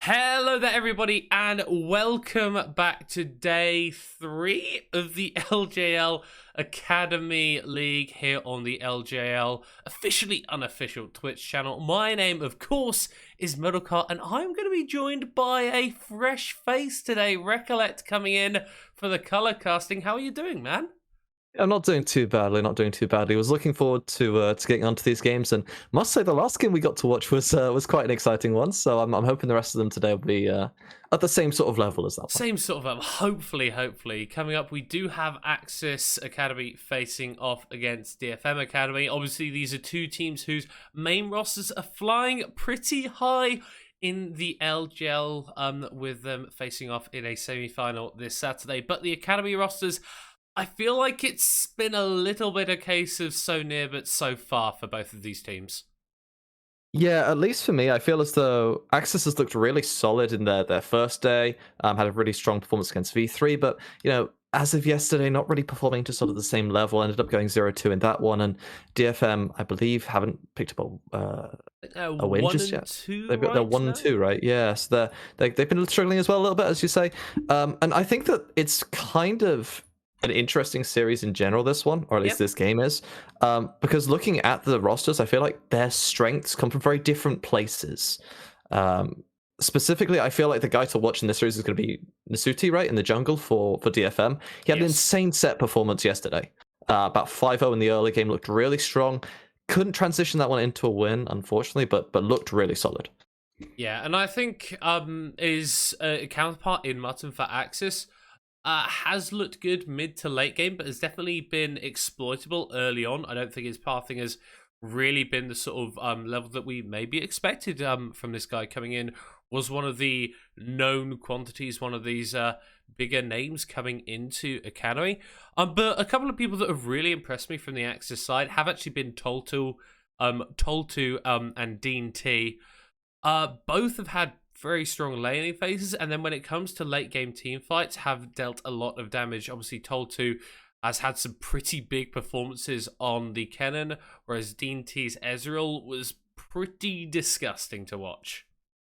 Hello there everybody and welcome back to day 3 of the LJL Academy League here on the LJL officially unofficial Twitch channel. My name of course is Middlecart and I'm going to be joined by a fresh face today. Recollect coming in for the color casting. How are you doing, man? I'm not doing too badly, I was looking forward to getting onto these games, and must say the last game we got to watch was quite an exciting one, so I'm hoping the rest of them today will be at the same sort of level as that one. Same sort of, hopefully. Coming up, we do have Axiz Academy facing off against DFM Academy. Obviously, these are two teams whose main rosters are flying pretty high in the LJL, with them facing off in a semi-final this Saturday. But the Academy rosters, I feel like it's been a little bit a case of so near but so far for both of these teams. Yeah, at least for me, I feel as though Axiz has looked really solid in their first day, had a really strong performance against V3, but, as of yesterday, not really performing to sort of the same level, ended up going 0-2 in that one, and DFM, I believe, haven't picked up a win just yet. They've got their 1-2, right? Yeah, so they've been struggling as well a little bit, as you say, and I think that it's kind of an interesting series in general, this one, or at least this game is, because looking at the rosters, I feel like their strengths come from very different places. Specifically, I feel like the guy to watch in this series is going to be Nasuti, right, in the jungle for DFM. He had an insane set performance yesterday. About 5-0 in the early game, looked really strong. Couldn't transition that one into a win, unfortunately, but looked really solid. Yeah, and I think his counterpart in Mutton for Axiz has looked good mid to late game, but has definitely been exploitable early on. I don't think his pathing has really been the sort of level that we maybe expected from this guy coming in. Was one of the known quantities, one of these bigger names coming into Academy. But a couple of people that have really impressed me from the Axiz side have actually been Toltu and Dean T. Both have had very strong laning phases, and then when it comes to late game team fights, have dealt a lot of damage. Obviously, Toltu has had some pretty big performances on the Kennen, whereas Dean T's Ezreal was pretty disgusting to watch.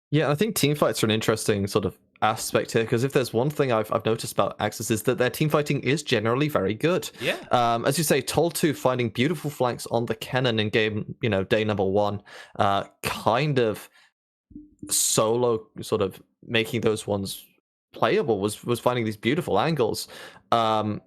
Yeah, I think team fights are an interesting sort of aspect here, because if there's one thing I've noticed about Axiz is that their team fighting is generally very good. Yeah. As you say, Toltu finding beautiful flanks on the Kennen in game, day number 1, kind of solo sort of making those ones playable was finding these beautiful angles. But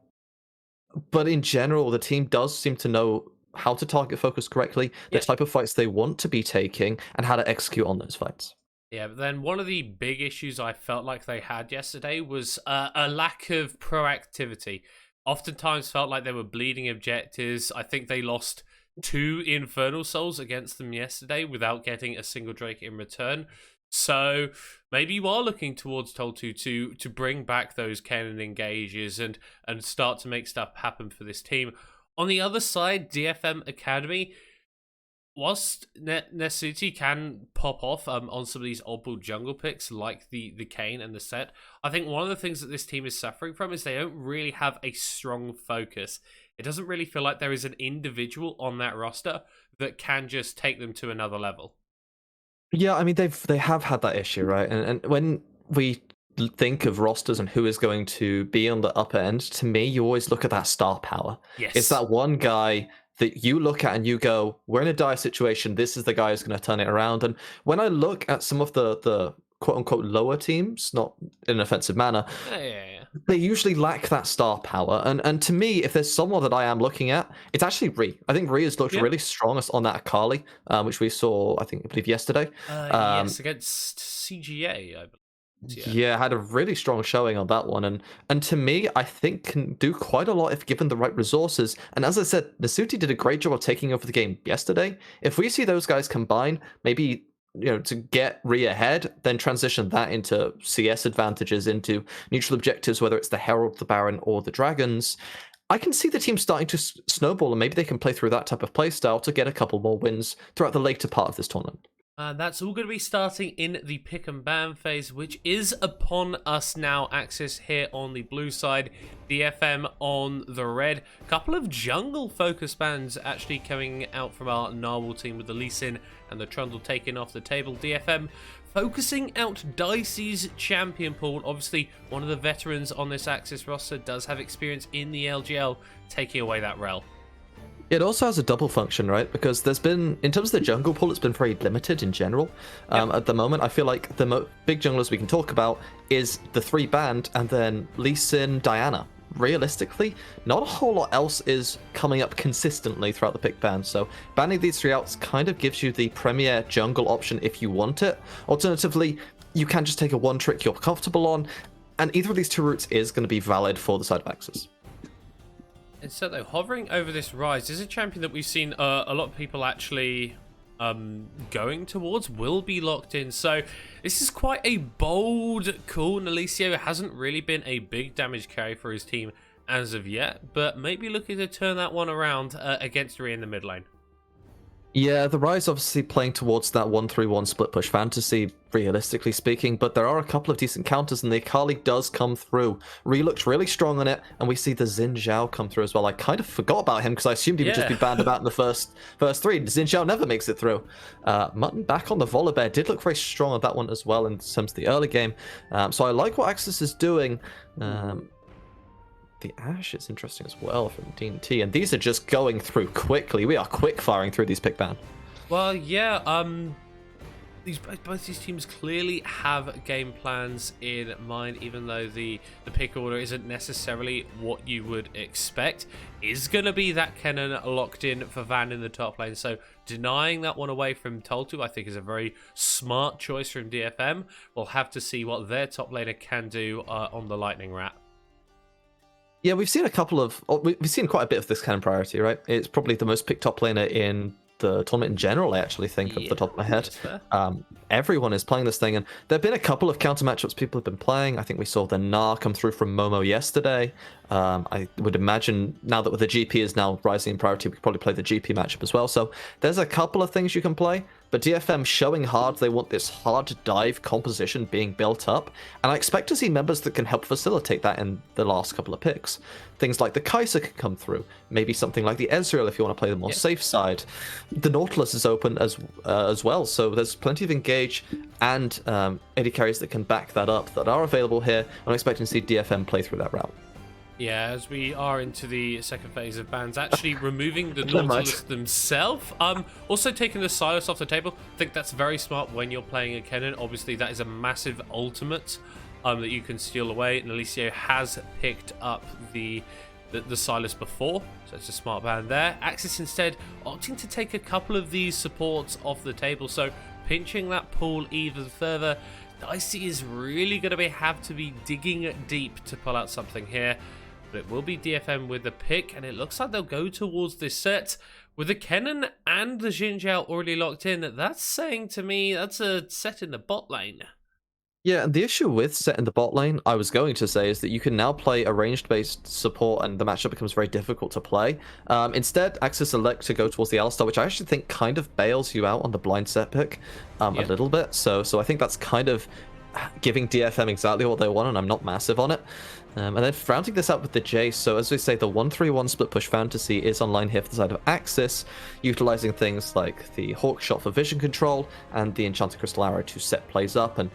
in general, the team does seem to know how to target focus correctly, the type of fights they want to be taking, and how to execute on those fights. Yeah, but then one of the big issues I felt like they had yesterday was a lack of proactivity. Oftentimes felt like they were bleeding objectives. I think they lost 2 Infernal Souls against them yesterday without getting a single Drake in return. So maybe you are looking towards Toltu to bring back those Kennen engages and start to make stuff happen for this team. On the other side, DFM Academy, whilst Nasuti can pop off on some of these oddball jungle picks like the Kayn and the Set, I think one of the things that this team is suffering from is they don't really have a strong focus. It doesn't really feel like there is an individual on that roster that can just take them to another level. Yeah, I mean, they have had that issue, right? And when we think of rosters and who is going to be on the upper end, to me, you always look at that star power. Yes. It's that one guy that you look at and you go, we're in a dire situation, this is the guy who's going to turn it around. And when I look at some of the quote-unquote lower teams, not in an offensive manner, they usually lack that star power. And to me, if there's someone that I am looking at, it's actually Ree. I think Ree has looked really strong on that Akali, which we saw, I believe, yesterday. Yes, against CGA, I believe. Yeah, had a really strong showing on that one, and to me, I think can do quite a lot if given the right resources. And as I said, Nasuti did a great job of taking over the game yesterday. If we see those guys combine, maybe to get Ree ahead, then transition that into CS advantages, into neutral objectives, whether it's the Herald, the Baron, or the Dragons, I can see the team starting to snowball, and maybe they can play through that type of playstyle to get a couple more wins throughout the later part of this tournament. That's all going to be starting in the pick and ban phase, which is upon us now. Axiz here on the blue side, DFM on the red. Couple of jungle focus bans actually coming out from our Narwhal team with the Lee Sin and the Trundle taken off the table. DFM focusing out Dicey's champion pool. Obviously, one of the veterans on this Axiz roster does have experience in the LJL, taking away that rel. It also has a double function, right? Because there's been, in terms of the jungle pool, it's been very limited in general. At the moment, I feel like the big junglers we can talk about is the 3 band and then Lee Sin, Diana. Realistically, not a whole lot else is coming up consistently throughout the pick ban, so banning these 3 outs kind of gives you the premier jungle option if you want it. Alternatively, you can just take a one trick you're comfortable on, and either of these 2 routes is going to be valid for the side of Axiz. And so, though, hovering over this Rise is a champion that we've seen a lot of people actually going towards, will be locked in. So this is quite a bold call. Nalicio hasn't really been a big damage carry for his team as of yet, but maybe looking to turn that one around against Rhea in the mid lane. Yeah, the Rise obviously playing towards that 1-3-1 split push fantasy, realistically speaking, but there are a couple of decent counters, and the Akali does come through. Rhea looks really strong on it, and we see the Xin Zhao come through as well. I kind of forgot about him because I assumed he would just be banned about in the first 3. Xin Zhao never makes it through. Mutton back on the Volibear did look very strong on that one as well in terms of the early game. So I like what Axiz is doing. The Ashe is interesting as well from D&T, and these are just going through quickly. We are quick firing through these pick ban. Well, yeah, both these teams clearly have game plans in mind, even though the pick order isn't necessarily what you would expect. Is going to be that Kennen locked in for Van in the top lane, so denying that one away from Toltu I think is a very smart choice from DFM. We'll have to see what their top laner can do on the Lightning Rat. Yeah, we've seen we've seen quite a bit of this kind of priority, right? It's probably the most picked top laner in the tournament in general, I actually think, off the top of my head. Everyone is playing this thing, and there have been a couple of counter matchups people have been playing. I think we saw the Gnar come through from Momo yesterday. I would imagine now that the GP is now rising in priority, we could probably play the GP matchup as well. So there's a couple of things you can play, but DFM showing hard they want this hard dive composition being built up, and I expect to see members that can help facilitate that in the last couple of picks. Things like the Kai'Sa can come through, maybe something like the Ezreal if you want to play the more safe side. The Nautilus is open as well, so there's plenty of engage and AD carries that can back that up that are available here. I'm expecting to see DFM play through that route. Yeah, as we are into the second phase of bans, actually removing the Nautilus themselves, also taking the Sylas off the table. I think that's very smart when you're playing a Kennen. Obviously, that is a massive ultimate that you can steal away. Nalicio has picked up the Sylas before, so it's a smart ban there. Axiz instead opting to take a couple of these supports off the table, so pinching that pool even further. Dicey is really going to have to be digging deep to pull out something here. But it will be DFM with the pick, and it looks like they'll go towards this set. With the Kennen and the Xin Zhao already locked in, that's saying to me that's a set in the bot lane. Yeah, the issue with set in the bot lane, I was going to say, is that you can now play a ranged-based support, and the matchup becomes very difficult to play. Instead, Axiz elect to go towards the Alistar, which I actually think kind of bails you out on the blind set pick a little bit. So I think that's kind of giving DFM exactly what they want, and I'm not massive on it. And then rounding this out with the Jace, so as we say, the 1-3-1 split push fantasy is online here for the side of Axiz, utilizing things like the Hawk Shot for vision control and the Enchanted Crystal Arrow to set plays up. And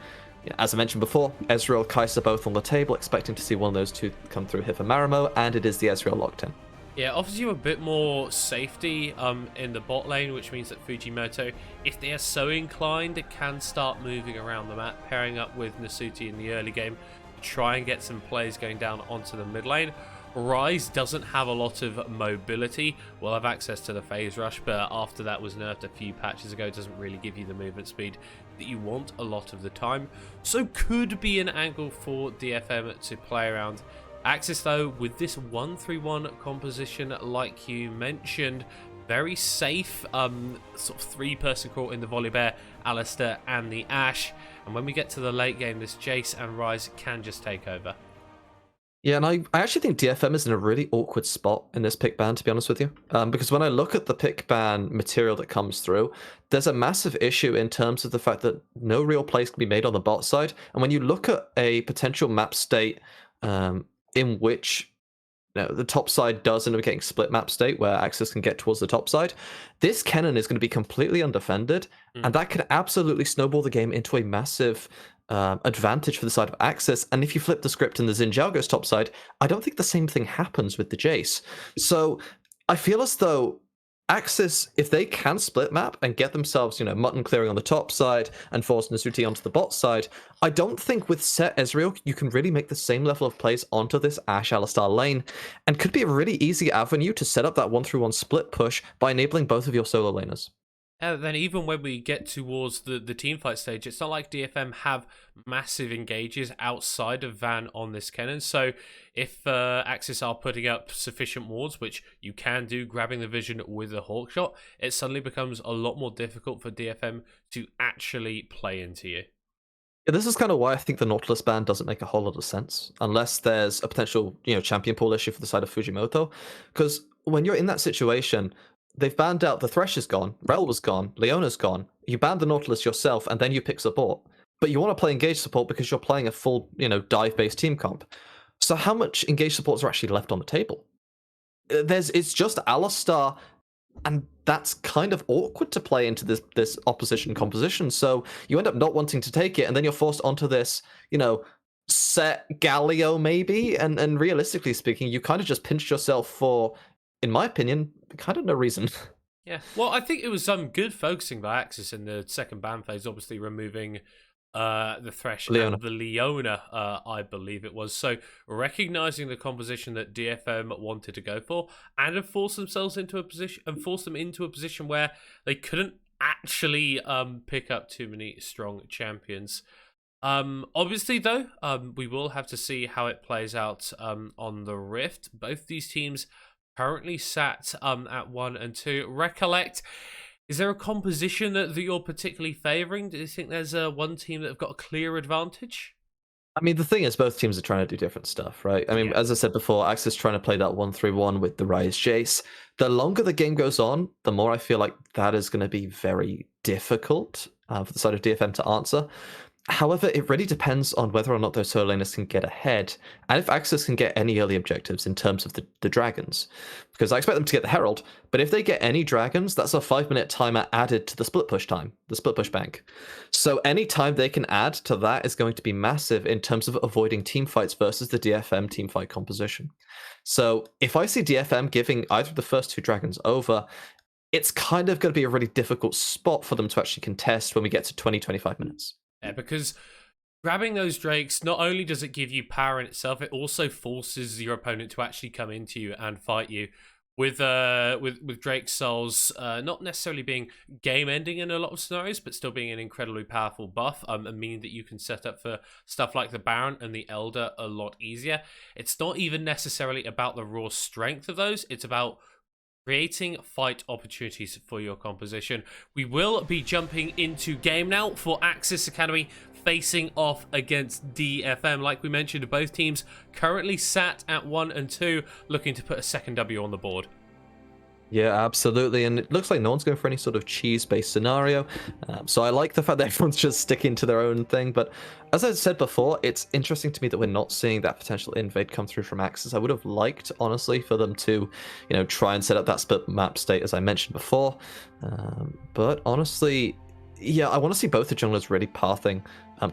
as I mentioned before, Ezreal, Kai'Sa both on the table, expecting to see one of those two come through here for Marimo, and it is the Ezreal locked in. Yeah, offers you a bit more safety in the bot lane, which means that Fujimoto, if they are so inclined, can start moving around the map, pairing up with Nasuti in the early game, try and get some plays going down onto the mid lane. Rise doesn't have a lot of mobility. We'll have access to the phase rush, but after that was nerfed a few patches ago, it doesn't really give you the movement speed that you want a lot of the time. So could be an angle for DFM to play around. Axiz, though, with this 1-3-1 composition, like you mentioned, very safe, sort of 3-person crawl in the Volibear, Alistair, and the Ashe. And when we get to the late game, this Jace and Rise can just take over. Yeah, and I actually think DFM is in a really awkward spot in this pick ban, to be honest with you. Because when I look at the pick ban material that comes through, there's a massive issue in terms of the fact that no real plays can be made on the bot side. And when you look at a potential map state in which the top side does end up getting split map state where Axiz can get towards the top side, this cannon is going to be completely undefended, and that could absolutely snowball the game into a massive advantage for the side of Axiz. And if you flip the script and the Xin Zhao goes top side, I don't think the same thing happens with the Jace. So I feel as though Axiz, if they can split map and get themselves, Mutton clearing on the top side and force Nasuti onto the bot side, I don't think with Set Ezreal you can really make the same level of plays onto this Ashe Alistar lane, and could be a really easy avenue to set up that 1-3-1 split push by enabling both of your solo laners. And then even when we get towards the teamfight stage, it's not like DFM have massive engages outside of Van on this cannon. So if Axiz are putting up sufficient wards, which you can do, grabbing the vision with a Hawkshot, it suddenly becomes a lot more difficult for DFM to actually play into you. Yeah, this is kind of why I think the Nautilus ban doesn't make a whole lot of sense, unless there's a potential, champion pool issue for the side of Fujimoto. Because when you're in that situation, they've banned out the Thresh is gone, Rel was gone, Leona's gone. You banned the Nautilus yourself, and then you pick support. But you want to play engage support because you're playing a full, dive-based team comp. So how much engage supports are actually left on the table? It's just Alistar, and that's kind of awkward to play into this opposition composition. So you end up not wanting to take it, and then you're forced onto this, set Galio maybe, and realistically speaking, you kind of just pinched yourself for, in my opinion, kind of no reason. Yeah, well, I think it was some good focusing by Axiz in the second ban phase, obviously removing the Thresh and the Leona, I believe it was. So recognizing the composition that DFM wanted to go for, and have forced themselves into a position, and forced them into a position where they couldn't actually pick up too many strong champions. Obviously, though, we will have to see how it plays out on the Rift. Both these teams currently sat at 1 and 2. Recollect, is there a composition that you're particularly favouring? Do you think there's one team that have got a clear advantage? I mean, the thing is, both teams are trying to do different stuff, right? I mean, as I said before, Axiz is trying to play that 1-3-1 with the Ryze Jace. The longer the game goes on, the more I feel like that is going to be very difficult for the side of DFM to answer. However, it really depends on whether or not those solo laners can get ahead, and if Axiz can get any early objectives in terms of the dragons. Because I expect them to get the Herald, but if they get any dragons, that's a 5-minute timer added to the split push time, the split push bank. So any time they can add to that is going to be massive in terms of avoiding team fights versus the DFM team fight composition. So if I see DFM giving either of the first 2 dragons over, it's kind of going to be a really difficult spot for them to actually contest when we get to 20-25 minutes. Yeah, because grabbing those drakes, not only does it give you power in itself, it also forces your opponent to actually come into you and fight you. With Drake's Souls not necessarily being game-ending in a lot of scenarios, but still being an incredibly powerful buff, and meaning that you can set up for stuff like the Baron and the Elder a lot easier. It's not even necessarily about the raw strength of those, it's about creating fight opportunities for your composition. We will be jumping into game now for Axiz Academy facing off against DFM. Like we mentioned, both teams currently sat at 1 and 2, looking to put a second W on the board. Yeah, absolutely. And it looks like no one's going for any sort of cheese-based scenario. So I like the fact that everyone's just sticking to their own thing. But as I said before, it's interesting to me that we're not seeing that potential invade come through from Axiz. I would have liked, honestly, for them to, try and set up that split map state, as I mentioned before. But honestly, yeah, I want to see both the junglers really pathing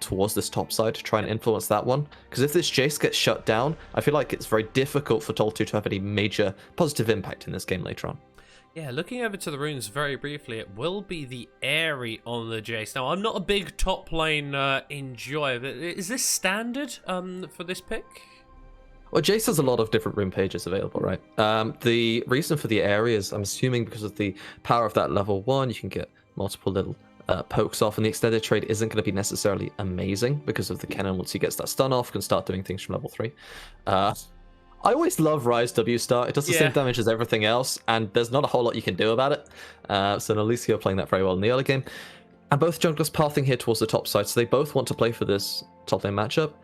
towards this top side to try and influence that one. Because if this Jace gets shut down, I feel like it's very difficult for Toltu to have any major positive impact in this game later on. Yeah, looking over to the runes very briefly, it will be the Airy on the Jace. Now, I'm not a big top lane enjoyer, but is this standard for this pick? Well, Jace has a lot of different rune pages available, right? The reason for the Airy is, I'm assuming, because of the power of that level 1, you can get multiple little pokes off, and the extended trade isn't going to be necessarily amazing because of the cannon. Once he gets that stun off, can start doing things from level 3. I always love Ryze W start. It does the same damage as everything else, and there's not a whole lot you can do about it. So Nalicio playing that very well in the early game. And both junglers pathing here towards the top side, so they both want to play for this top lane matchup.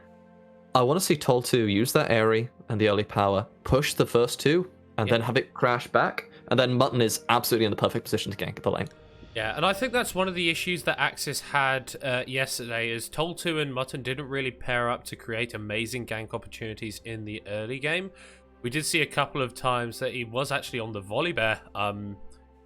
I want to see Toltu use that Airy and the early power, push the first 2, and then have it crash back, and then Mutton is absolutely in the perfect position to gank the lane. Yeah, and I think that's one of the issues that Axiz had yesterday, is Toltu and Mutton didn't really pair up to create amazing gank opportunities in the early game. We did see a couple of times that he was actually on the volley bear.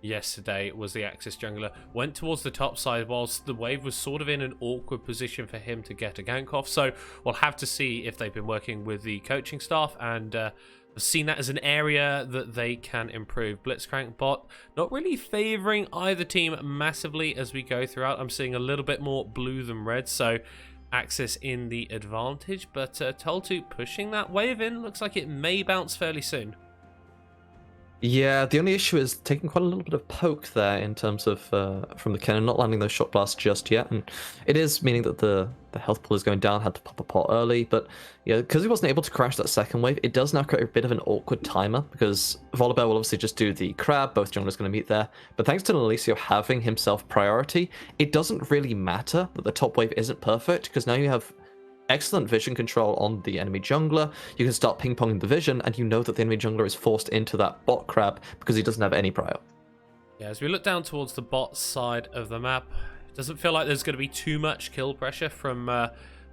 Yesterday was the Axiz jungler, went towards the top side whilst the wave was sort of in an awkward position for him to get a gank off. So we'll have to see if they've been working with the coaching staff and I've seen that as an area that they can improve. Blitzcrank bot not really favouring either team massively as we go throughout. I'm seeing a little bit more blue than red, so Axiz in the advantage, but Toltu pushing that wave in. Looks like it may bounce fairly soon. Yeah, the only issue is taking quite a little bit of poke there in terms of from the cannon, not landing those shot blasts just yet, and it is meaning that the health pool is going down. Had to pop a pot early, but yeah, because he wasn't able to crash that second wave, it does now create a bit of an awkward timer because Volibear will obviously just do the crab. Both junglers going to meet there, but thanks to Nalicio having himself priority, it doesn't really matter that the top wave isn't perfect because now you have excellent vision control on the enemy jungler. You can start ping-ponging the vision, and you know that the enemy jungler is forced into that bot crab because he doesn't have any prio. Yeah, as we look down towards the bot side of the map, it doesn't feel like there's going to be too much kill pressure from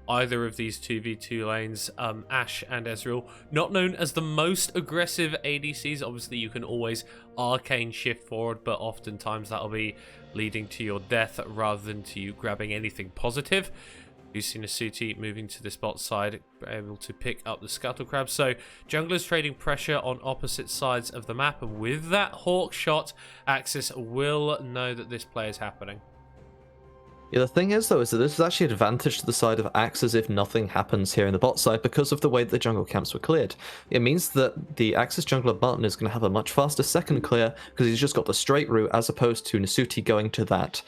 either of these 2v2 lanes. Ashe and Ezreal, not known as the most aggressive ADCs. Obviously, you can always arcane shift forward, but oftentimes that'll be leading to your death rather than to you grabbing anything positive. You've seen Asuti moving to this bot side, able to pick up the Scuttle Crab. So junglers trading pressure on opposite sides of the map. And with that Hawk shot, Axiz will know that this play is happening. Yeah, the thing is, though, is that this is actually an advantage to the side of Axiz if nothing happens here in the bot side because of the way that the jungle camps were cleared. It means that the Axiz jungler Martin is going to have a much faster second clear because he's just got the straight route as opposed to Nasuti going to that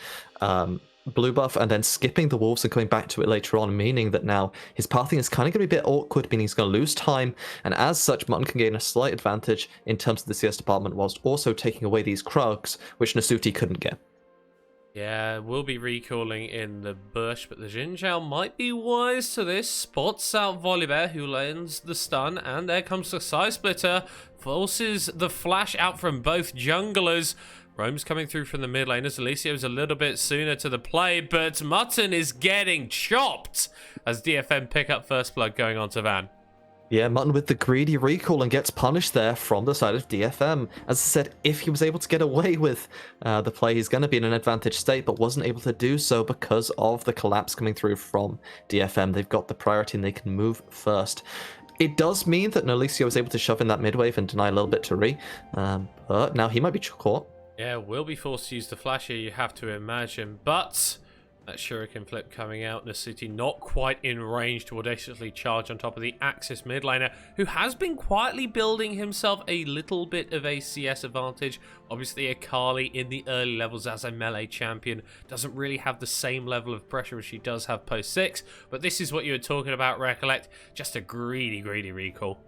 blue buff and then skipping the wolves and coming back to it later on, meaning that now his pathing is kind of going to be a bit awkward, meaning he's going to lose time, and as such Mutton can gain a slight advantage in terms of the CS department whilst also taking away these Krugs, which Nasuti couldn't get. Yeah, we'll be recalling in the bush, but the Xin Zhao might be wise to this. Spots out Volibear, who lands the stun, and there comes the side splitter. Forces the flash out from both junglers. Roam's coming through from the mid lane as Alicio's a little bit sooner to the play, but Mutton is getting chopped as DFM pick up first blood going on to Van. Yeah, Mutton with the greedy recall and gets punished there from the side of DFM. As I said, if he was able to get away with the play, he's going to be in an advantage state, but wasn't able to do so because of the collapse coming through from DFM. They've got the priority and they can move first. It does mean that Nalicio was able to shove in that mid wave and deny a little bit to Ree, but now he might be caught. Yeah, will be forced to use the flash here, you have to imagine, but that shuriken flip coming out, Nasuti not quite in range to audaciously charge on top of the Axiz mid laner, who has been quietly building himself a little bit of a CS advantage. Obviously, Akali in the early levels as a melee champion doesn't really have the same level of pressure as she does have post 6, but this is what you were talking about, Recollect, just a greedy recall.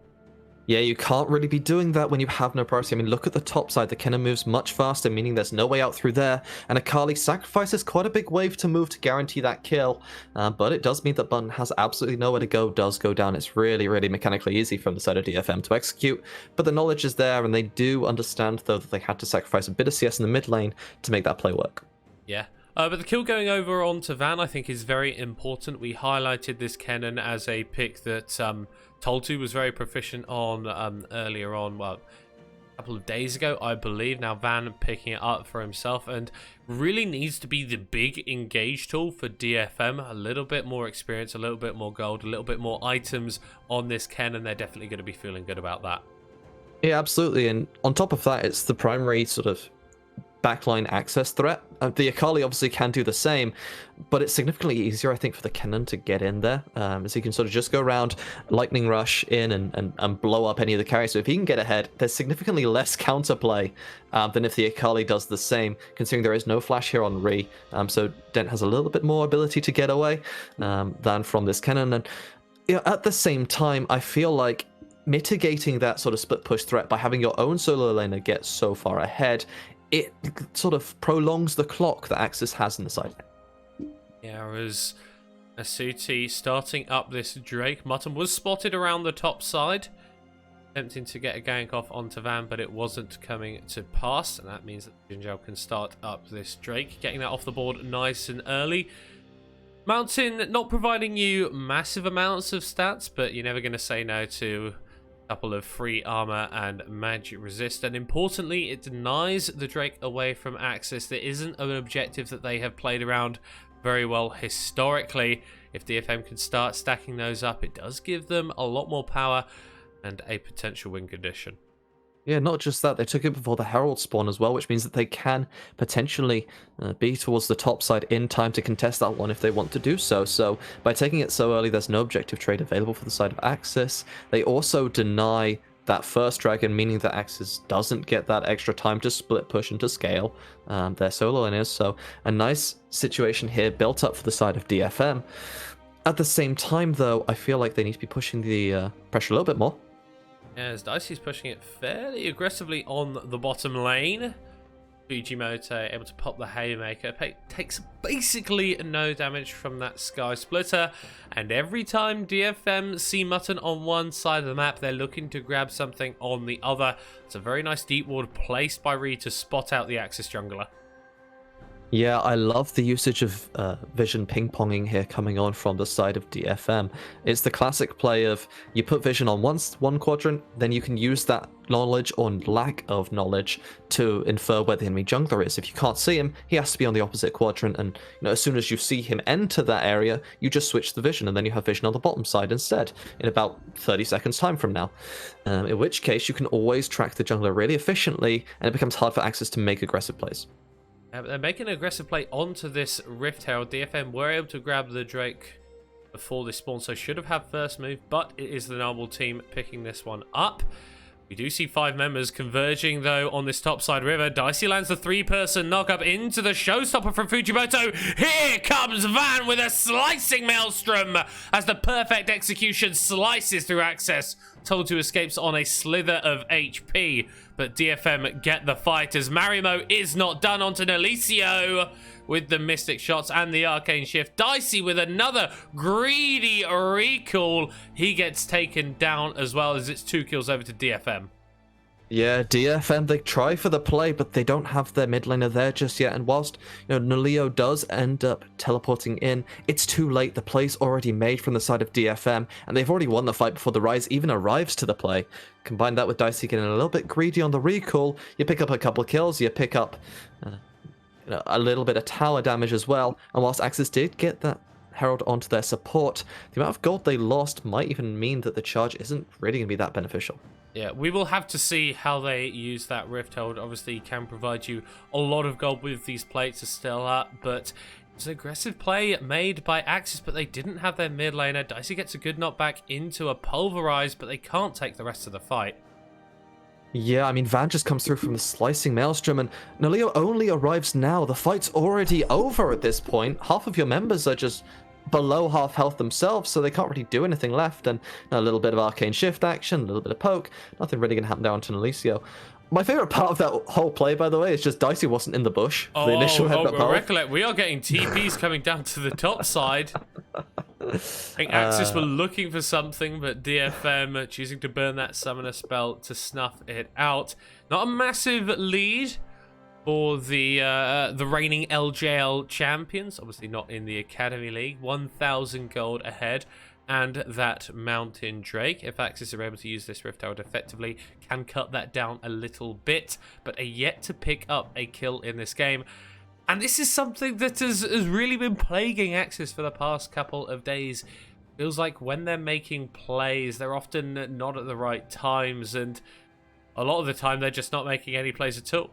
Yeah, you can't really be doing that when you have no priority. I mean, look at the top side. The Kenna moves much faster, meaning there's no way out through there. And Akali sacrifices quite a big wave to move to guarantee that kill. But it does mean that Button has absolutely nowhere to go, does go down. It's really mechanically easy from the side of DFM to execute. But the knowledge is there, and they do understand, though, that they had to sacrifice a bit of CS in the mid lane to make that play work. Yeah. But the kill going over onto Van, I think, is very important. We highlighted this Kennen as a pick that Toltu was very proficient on earlier on, well, a couple of days ago, I believe. Now Van picking it up for himself and really needs to be the big engage tool for DFM. A little bit more experience, a little bit more gold, a little bit more items on this Kennen. They're definitely going to be feeling good about that. Yeah, absolutely. And on top of that, it's the primary sort of backline access threat. The Akali obviously can do the same, but it's significantly easier, I think, for the Kennen to get in there, as he can sort of just go around, lightning rush in and blow up any of the carries. So if he can get ahead, there's significantly less counterplay than if the Akali does the same, considering there is no flash here on Ree. So Dent has a little bit more ability to get away than from this Kennen. And you know, at the same time, I feel like mitigating that sort of split push threat by having your own solo laner get so far ahead, it sort of prolongs the clock that Axiz has in the side. Yeah, as Asuti starting up this Drake, Mutton was spotted around the top side, attempting to get a gank off onto Van, but it wasn't coming to pass, and that means that Jinjao can start up this Drake, getting that off the board nice and early. Mountain not providing you massive amounts of stats, but you're never going to say no to couple of free armor and magic resist, and importantly, it denies the Drake away from Axiz. There isn't an objective that they have played around very well historically. If DFM can start stacking those up, it does give them a lot more power and a potential win condition. Yeah, not just that, they took it before the Herald spawn as well, which means that they can potentially be towards the top side in time to contest that one if they want to do so. So by taking it so early, there's no objective trade available for the side of Axiz. They also deny that first dragon, meaning that Axiz doesn't get that extra time to split push and to scale their solo lanes. So a nice situation here built up for the side of DFM. At the same time, though, I feel like they need to be pushing the pressure a little bit more. As Dicey's pushing it fairly aggressively on the bottom lane. Fujimoto able to pop the Haymaker. Takes basically no damage from that Sky Splitter. And every time DFM see Mutton on one side of the map, they're looking to grab something on the other. It's a very nice deep ward placed by Reed to spot out the Axiz jungler. Yeah, I love the usage of vision ping-ponging here coming on from the side of DFM. It's the classic play of you put vision on one quadrant, then you can use that knowledge or lack of knowledge to infer where the enemy jungler is. If you can't see him, he has to be on the opposite quadrant, and as soon as you see him enter that area, you just switch the vision, and then you have vision on the bottom side instead, in about 30 seconds time from now. In which case, you can always track the jungler really efficiently, and it becomes hard for Axiz to make aggressive plays. They're making an aggressive play onto this Rift Herald. DFM were able to grab the Drake before this spawn, so should have had first move, but it is the normal team picking this one up. We do see 5 members converging, though, on this topside river. Dicey lands the 3-person knock-up into the showstopper from Fujimoto. Here comes Van with a slicing maelstrom as the perfect execution slices through Access. Told to escapes on a slither of HP, but DFM get the fight as Marimo is not done onto Nalicio with the Mystic shots and the Arcane Shift. Dicey with another greedy recall. He gets taken down as well as it's 2 kills over to DFM. Yeah, DFM, they try for the play, but they don't have their mid laner there just yet. And whilst Nalio does end up teleporting in, it's too late. The play's already made from the side of DFM, and they've already won the fight before the Rise even arrives to the play. Combine that with Dicey getting a little bit greedy on the recall, you pick up a couple kills, you pick up a little bit of tower damage as well. And whilst Axiz did get that Herald onto their support, the amount of gold they lost might even mean that the charge isn't really going to be that beneficial. Yeah, we will have to see how they use that Rift Herald. Obviously, can provide you a lot of gold with these plates to still up, but it's an aggressive play made by Axiz, but they didn't have their mid laner. Dicey gets a good knockback into a Pulverize, but they can't take the rest of the fight. Yeah, I mean, Van just comes through from the slicing maelstrom, and Nalio only arrives now. The fight's already over at this point. Half of your members are just below half health themselves, so they can't really do anything left. And a little bit of Arcane Shift action, a little bit of poke. Nothing really going to happen down to Nalicio. My favorite part of that whole play, by the way, is just Dicey wasn't in the bush for the initial headbutt pulse. Recollect, we are getting TPs coming down to the top side. I think Axiz were looking for something, but DFM choosing to burn that summoner spell to snuff it out. Not a massive lead for the reigning LJL champions. Obviously not in the Academy League. 1,000 gold ahead. And that Mountain Drake, if Axiz are able to use this Rift Herald effectively, can cut that down a little bit, but are yet to pick up a kill in this game. And this is something that has really been plaguing Axiz for the past couple of days. Feels like when they're making plays, they're often not at the right times, and a lot of the time they're just not making any plays at all.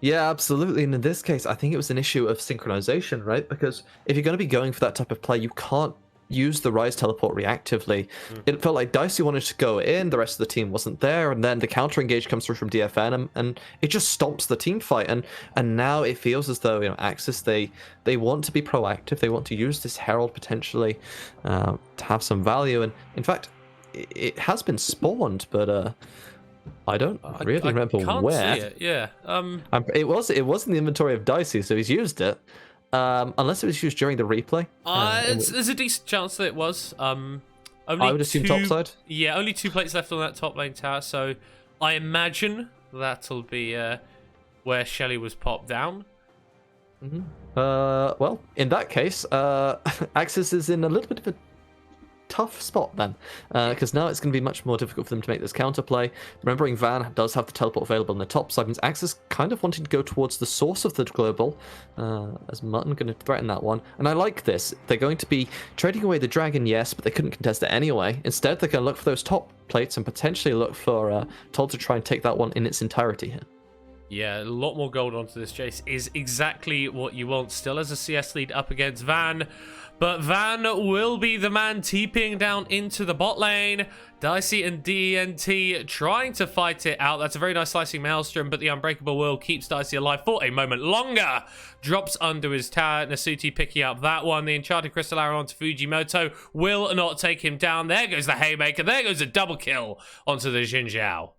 Yeah, absolutely. And in this case, I think it was an issue of synchronization, right? Because if you're going to be going for that type of play, you can't use the Rise teleport reactively. It felt like Dicey wanted to go in, the rest of the team wasn't there, and then the counter engage comes through from DFN, and it just stomps the team fight. And now it feels as though, Axiz, they want to be proactive, they want to use this Herald potentially to have some value. And in fact, it has been spawned, but I don't really remember where. See it. Yeah. It was in the inventory of Dicey, so he's used it. Unless it was used during the replay. There's a decent chance that it was. Only I would assume topside. Yeah, only 2 plates left on that top lane tower, so I imagine that'll be where Shelly was popped down. Well, in that case, Axiz is in a little bit of a tough spot then, because now it's going to be much more difficult for them to make this counterplay. Remembering Van does have the teleport available on the top side, means Axiz kind of wanting to go towards the source of the global, as Mutton going to threaten that one. And I like this. They're going to be trading away the dragon, yes, but they couldn't contest it anyway. Instead, they're going to look for those top plates and potentially look for Toll to try and take that one in its entirety here. Yeah, a lot more gold onto this Jace is exactly what you want. Still as a CS lead up against Van, but Van will be the man TPing down into the bot lane. Dicey and DNT trying to fight it out. That's a very nice slicing maelstrom, but the Unbreakable Will keeps Dicey alive for a moment longer. Drops under his tower. Nasuti picking up that one. The Enchanted Crystal Arrow onto Fujimoto will not take him down. There goes the Haymaker. There goes a double kill onto the Xin Zhao.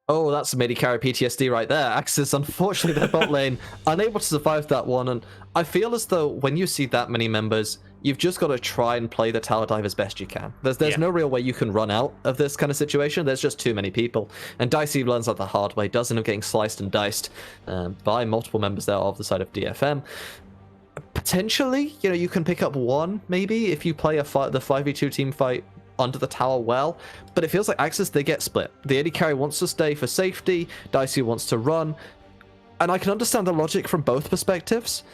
Oh, that's midi carry PTSD right there. Axiz, unfortunately, their bot lane, unable to survive that one. And I feel as though when you see that many members, you've just got to try and play the tower dive as best you can. There's no real way you can run out of this kind of situation. There's just too many people. And Dicey learns that the hard way, does end up getting sliced and diced by multiple members there of the side of DFM. Potentially, you can pick up one, maybe, if you play the 5v2 team fight under the tower well, but it feels like Axiz, they get split. The AD carry wants to stay for safety, Dicey wants to run, and I can understand the logic from both perspectives,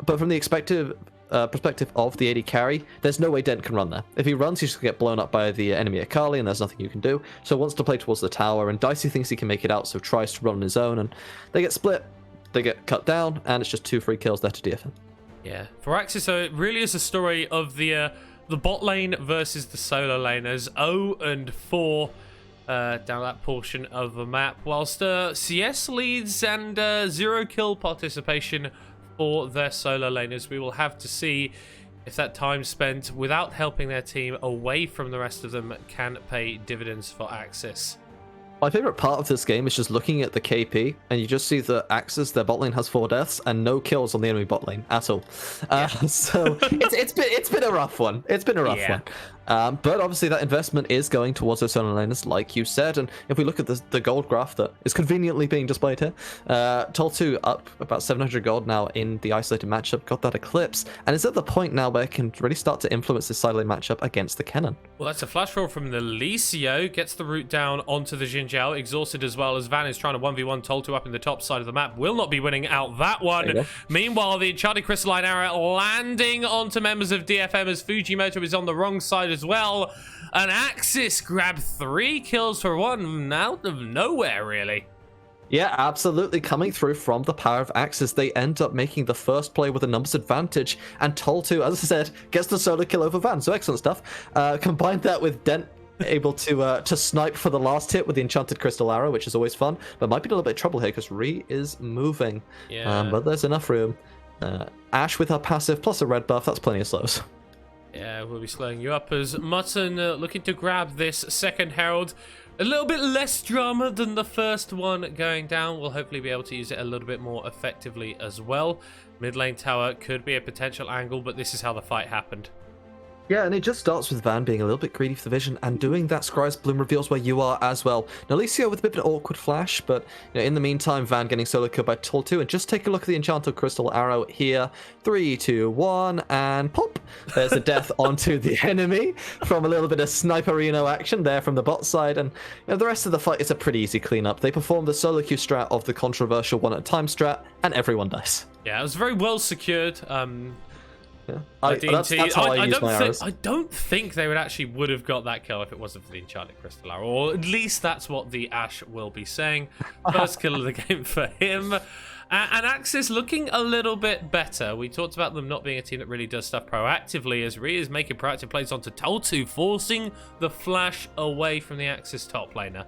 but from the perspective of the AD carry, there's no way Dent can run there. If he runs, he's going to get blown up by the enemy Akali, and there's nothing you can do, so wants to play towards the tower, and Dicey thinks he can make it out, so tries to run on his own, and they get split, they get cut down, and it's just 2 free kills there to DFM. Yeah, for Axiz, so it really is a story of the bot lane versus the solo laners, 0-4 down that portion of the map, whilst CS leads and 0 kill participation for their solo laners. We will have to see if that time spent without helping their team away from the rest of them can pay dividends for Axiz. My favorite part of this game is just looking at the KP, and you just see that Axiz, their bot lane, has 4 deaths and no kills on the enemy bot lane at all. So it's been a rough one. It's been a rough one. But obviously that investment is going towards those solo laners, like you said. And if we look at the gold graph that is conveniently being displayed here, Toll2 up about 700 gold now in the isolated matchup, got that Eclipse, and is at the point now where it can really start to influence this side lane matchup against the Kennen. Well, that's a flash roll from the Licio, gets the route down onto the Xin Zhao, exhausted as well as Van is trying to 1v1 Toll2 up in the top side of the map, will not be winning out that one. Meanwhile, the Enchanted Crystalline Arrow landing onto members of DFM as Fujimoto is on the wrong side as well. And Axiz grabbed 3 kills for one out of nowhere, really. Yeah, absolutely. Coming through from the power of Axiz, they end up making the first play with a numbers advantage, and Toll2, as I said, gets the solo kill over Van, so excellent stuff. Combine that with Dent able to snipe for the last hit with the Enchanted Crystal Arrow, which is always fun, but might be a little bit of trouble here because Ree is moving. But there's enough room. Ashe with her passive plus a red buff, that's plenty of slows. Yeah, we'll be slowing you up as Mutton looking to grab this second Herald. A little bit less drama than the first one going down. We'll hopefully be able to use it a little bit more effectively as well. Mid lane tower could be a potential angle, but this is how the fight happened. Yeah, and it just starts with Van being a little bit greedy for the vision and doing that Scry's Bloom reveals where you are as well. Now, Alicia with a bit of an awkward flash, but in the meantime, Van getting solo killed by Toll2. And just take a look at the Enchanted Crystal Arrow here. 3, 2, 1, and pop! There's a death onto the enemy from a little bit of sniperino action there from the bot side. And the rest of the fight is a pretty easy cleanup. They perform the solo queue strat of the controversial 1 at a time strat, and everyone dies. Yeah, it was very well secured. That's how I use my arrows. I don't think they would have got that kill if it wasn't for the Enchanted Crystal Arrow, or at least that's what the Ashe will be saying. First kill of the game for him. And Axiz looking a little bit better. We talked about them not being a team that really does stuff proactively, as Rhea is making proactive plays onto Toll2, forcing the flash away from the Axiz top laner.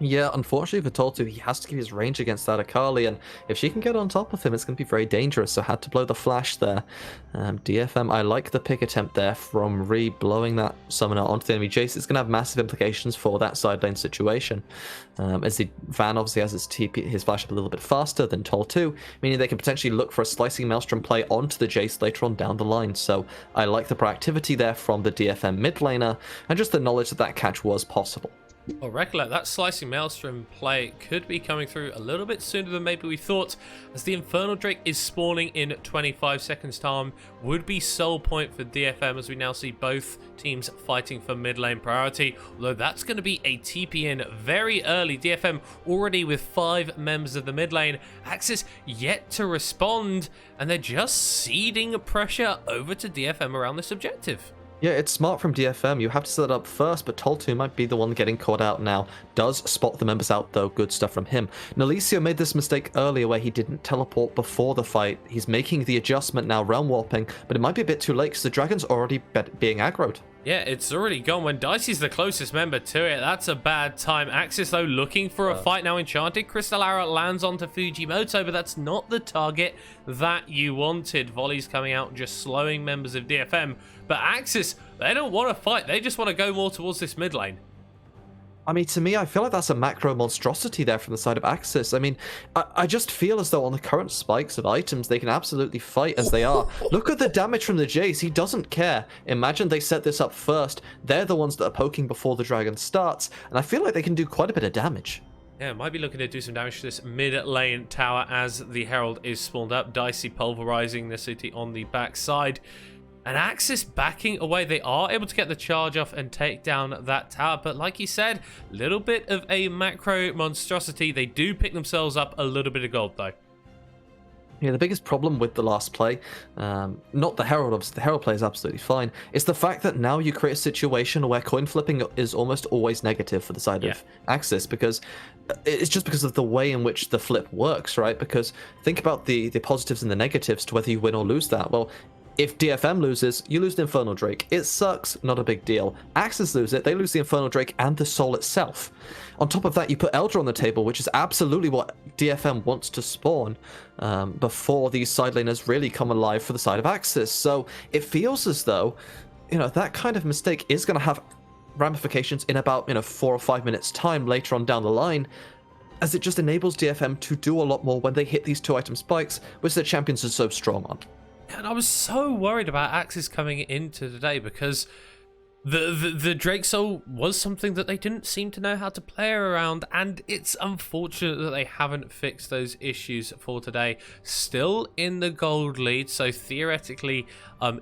Yeah, unfortunately for Toll2, he has to keep his range against that Akali, and if she can get on top of him, it's going to be very dangerous, so had to blow the flash there. DFM, I like the pick attempt there from Ree, blowing that summoner onto the enemy Jace. It's going to have massive implications for that side lane situation, as the Van obviously has his TP, his flash up a little bit faster than Toll2, meaning they can potentially look for a slicing maelstrom play onto the Jace later on down the line, so I like the proactivity there from the DFM mid laner, and just the knowledge that that catch was possible. Oh, recollect, that slicing maelstrom play could be coming through a little bit sooner than maybe we thought, as the Infernal Drake is spawning in 25 seconds time. Would be sole point for DFM, as we now see both teams fighting for mid lane priority, although that's going to be a TP in very early. DFM already with 5 members of the mid lane. Axiz yet to respond, and they're just seeding pressure over to DFM around this objective. Yeah, it's smart from DFM. You have to set it up first, but Tol2 might be the one getting caught out now. Does spot the members out, though. Good stuff from him. Nalicio made this mistake earlier where he didn't teleport before the fight. He's making the adjustment now, realm warping, but it might be a bit too late because the dragon's already being aggroed. Yeah, it's already gone. When Dicey's the closest member to it, that's a bad time. Axiz, though, looking for a fight now. Enchanted Crystal Arrow lands onto Fujimoto, but that's not the target that you wanted. Volleys coming out, just slowing members of DFM. But Axiz, they don't want to fight. They just want to go more towards this mid lane. I mean, to me, I feel like that's a macro monstrosity there from the side of Axiz. I mean, I just feel as though on the current spikes of items, they can absolutely fight as they are. Look at the damage from the Jace. He doesn't care. Imagine they set this up first. They're the ones that are poking before the dragon starts, and I feel like they can do quite a bit of damage. Yeah, might be looking to do some damage to this mid lane tower as the Herald is spawned up. Dicey pulverizing the city on the backside. And Axiz backing away. They are able to get the charge off and take down that tower. But like you said, a little bit of a macro monstrosity. They do pick themselves up a little bit of gold, though. Yeah, the biggest problem with the last play, not the Herald, obviously, the Herald play is absolutely fine, is the fact that now you create a situation where coin flipping is almost always negative for the side of Axiz, because it's just because of the way in which the flip works, right? Because think about the positives and the negatives to whether you win or lose that. Well, if DFM loses, you lose the Infernal Drake. It sucks, not a big deal. Axiz lose it, they lose the Infernal Drake and the soul itself. On top of that, you put Elder on the table, which is absolutely what DFM wants to spawn before these side laners really come alive for the side of Axiz. So it feels as though, that kind of mistake is going to have ramifications in about, 4 or 5 minutes time later on down the line, as it just enables DFM to do a lot more when they hit these 2-item spikes, which their champions are so strong on. And I was so worried about Axiz coming into today because the Drake Soul was something that they didn't seem to know how to play around, and it's unfortunate that they haven't fixed those issues for today. Still in the gold lead, so theoretically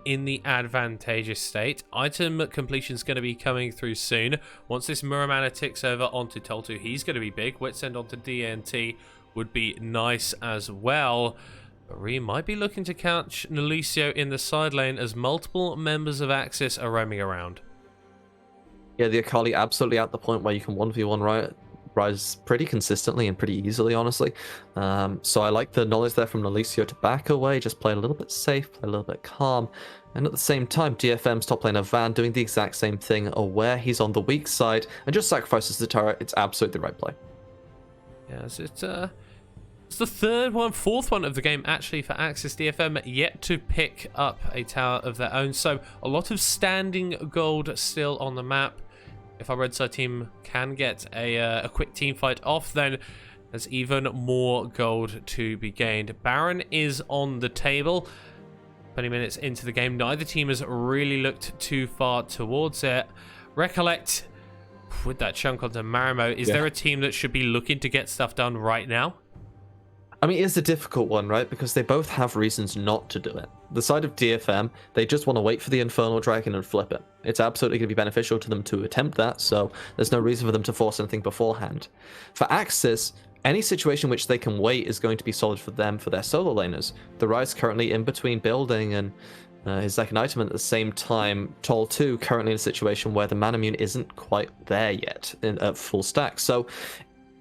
in the advantageous state. Item completion is going to be coming through soon. Once this Muramana ticks over onto Tol2, he's going to be big. Witsend onto DNT would be nice as well. We might be looking to catch Nalicio in the side lane as multiple members of Axiz are roaming around. Yeah, the Akali absolutely at the point where you can 1v1 rise pretty consistently and pretty easily, honestly. So I like the knowledge there from Nalicio to back away, just play a little bit safe, play a little bit calm. And at the same time, DFM's top laner Van doing the exact same thing, aware he's on the weak side, and just sacrifices the turret. It's absolutely the right play. Yes, it's the fourth one of the game actually for Axiz. DFM yet to pick up a tower of their own, so a lot of standing gold still on the map. If our red side team can get a quick team fight off, then there's even more gold to be gained. Baron is on the table. 20 minutes into the game, neither team has really looked too far towards it. Recollect, with that chunk onto Marimo, is there a team that should be looking to get stuff done right now? I mean, it's a difficult one, right? Because they both have reasons not to do it. The side of DFM, they just want to wait for the Infernal Dragon and flip it. It's absolutely going to be beneficial to them to attempt that, so there's no reason for them to force anything beforehand. For Axiz, any situation which they can wait is going to be solid for them, for their solo laners. The Rise currently in between building and his second item, at the same time, Tol2 currently in a situation where the Manamune isn't quite there yet at full stack. So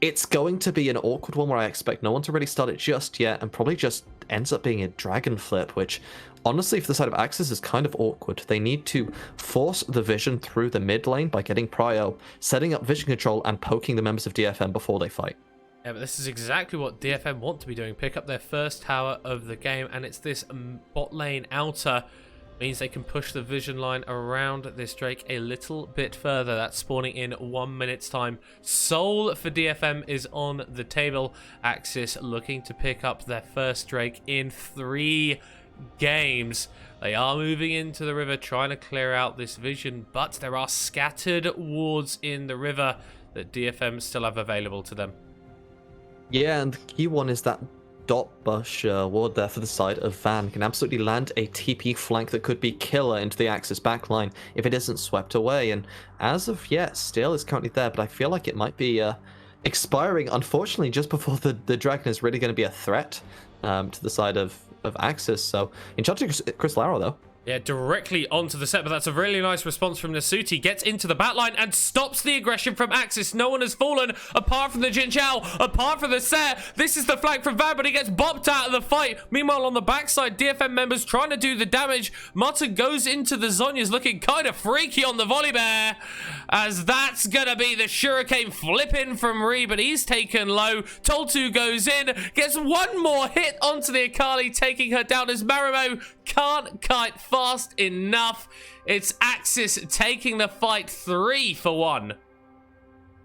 it's going to be an awkward one where I expect no one to really start it just yet, and probably just ends up being a dragon flip, which honestly for the side of Axiz is kind of awkward. They need to force the vision through the mid lane by getting prio, setting up vision control, and poking the members of DFM before they fight. Yeah, but this is exactly what DFM want to be doing. Pick up their first tower of the game, and it's this bot lane outer. Means they can push the vision line around this Drake a little bit further. That's spawning in 1 minute's time. Soul for DFM is on the table. Axiz looking to pick up their first Drake in 3 games. They are moving into the river, trying to clear out this vision, but there are scattered wards in the river. that DFM still have available to them. Yeah, and the key one is that dot bush ward there for the side of Van can absolutely land a TP flank that could be killer into the Axiz backline if it isn't swept away. And as of yet, still is currently there, but I feel like it might be expiring, unfortunately, just before the Dragon is really going to be a threat to the side of Axiz. So, Enchanted Crystal Arrow, though. Yeah, directly onto the set, but that's a really nice response from Nasuti. Gets into the backline and stops the aggression from Axiz. No one has fallen apart from the Jin Chao, apart from the set. This is the flank from Van, but he gets bopped out of the fight. Meanwhile, on the backside, DFM members trying to do the damage. Mutton goes into the Zhonya's, looking kind of freaky on the volley bear, as that's gonna be the Shuriken flipping from Ree, but he's taken low. Toltu goes in, gets one more hit onto the Akali, taking her down as Marimo can't kite fast enough. It's Axiz taking the fight 3-1.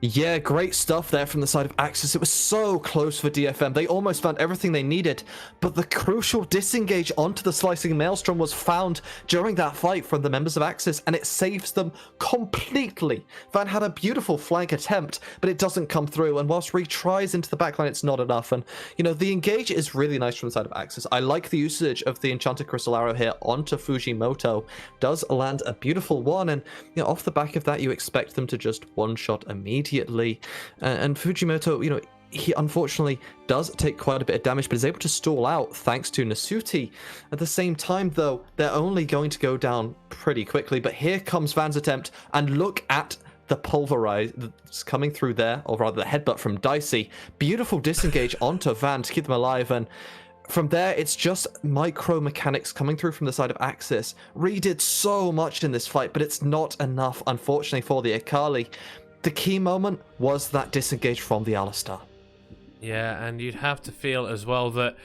Yeah, great stuff there from the side of Axiz. It was so close for DFM. They almost found everything they needed, but the crucial disengage onto the Slicing Maelstrom was found during that fight from the members of Axiz, and it saves them completely. Van had a beautiful flank attempt, but it doesn't come through, and whilst Ree tries into the backline, it's not enough. And, you know, the engage is really nice from the side of Axiz. I like the usage of the Enchanted Crystal Arrow here onto Fujimoto. Does land a beautiful one, and, you know, off the back of that, you expect them to just one-shot immediately. And Fujimoto, you know, he unfortunately does take quite a bit of damage, but is able to stall out thanks to Nasuti. At the same time, though, they're only going to go down pretty quickly. But here comes Van's attempt, and look at the pulverize that's coming through there, or rather the headbutt from Dicey. Beautiful disengage onto Van to keep them alive, and from there, it's just micro mechanics coming through from the side of Axiz. Ree did so much in this fight, but it's not enough, unfortunately, for the Akali. The key moment was that disengage from the Alistar. Yeah, and you'd have to feel as well that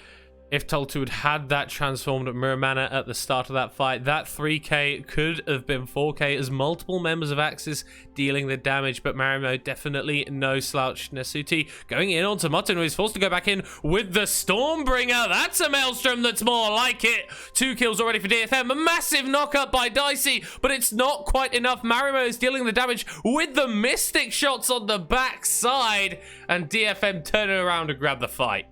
if Toltu had that transformed mirror mana at the start of that fight, that 3k could have been 4k as multiple members of Axiz dealing the damage, but Marimo definitely no slouch. Nasuti going in onto Mutton, who is forced to go back in with the Stormbringer. That's a Maelstrom that's more like it. 2 kills already for DFM. A massive knock-up by Dicey, but it's not quite enough. Marimo is dealing the damage with the Mystic shots on the backside, and DFM turning around to grab the fight.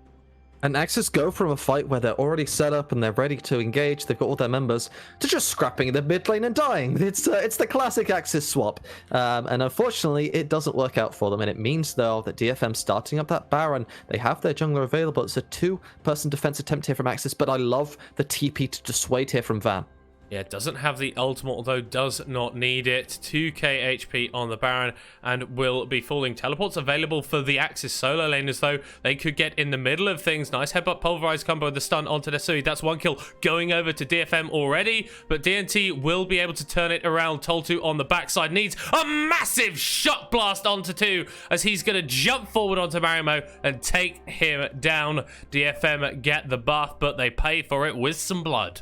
And Axiz go from a fight where they're already set up and they're ready to engage, they've got all their members, to just scrapping in the mid lane and dying. It's the classic Axiz swap. And unfortunately, it doesn't work out for them. And it means, though, that DFM starting up that Baron, they have their jungler available. It's a 2-person defense attempt here from Axiz, but I love the TP to dissuade here from Van. Yeah, doesn't have the ultimate, although does not need it. 2k HP on the Baron and will be falling. Teleports available for the Axiz solo lane, as though they could get in the middle of things. Nice headbutt pulverized combo with the stun onto Nesui. That's 1 kill going over to DFM already, but DNT will be able to turn it around. Toltu on the backside needs a massive shot blast onto 2 as he's going to jump forward onto Marimo and take him down. DFM get the buff, but they pay for it with some blood.